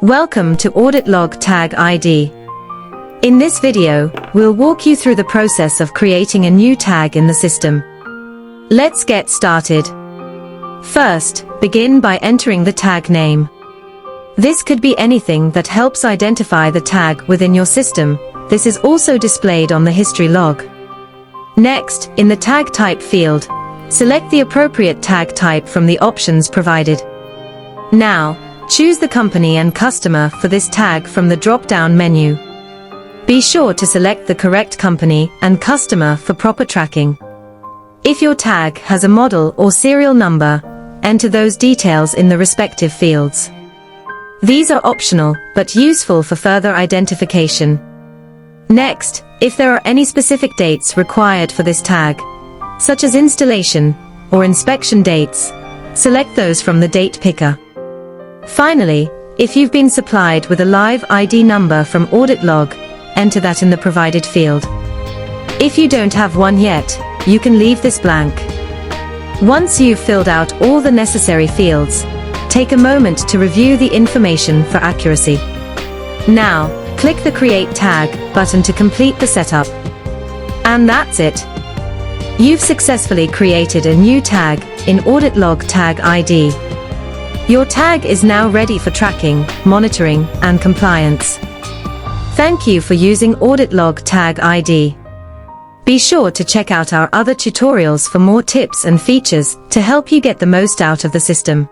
Welcome to AuditLog Tag ID. In this video, we'll walk you through the process of creating a new tag in the system. Let's get started. First, begin by entering the tag name. This could be anything that helps identify the tag within your system. This is also displayed on the history log. Next, in the tag type field, select the appropriate tag type from the options provided. Now, choose the company and customer for this tag from the drop-down menu. Be sure to select the correct company and customer for proper tracking. If your tag has a model or serial number, enter those details in the respective fields. These are optional, but useful for further identification. Next, if there are any specific dates required for this tag, such as installation or inspection dates, select those from the date picker. Finally, if you've been supplied with a live ID number from AuditLog, enter that in the provided field. If you don't have one yet, you can leave this blank. Once you've filled out all the necessary fields, take a moment to review the information for accuracy. Now, click the Create Tag button to complete the setup. And that's it. You've successfully created a new tag in AuditLog Tag ID. Your tag is now ready for tracking, monitoring, and compliance. Thank you for using AuditLog Tag ID. Be sure to check out our other tutorials for more tips and features to help you get the most out of the system.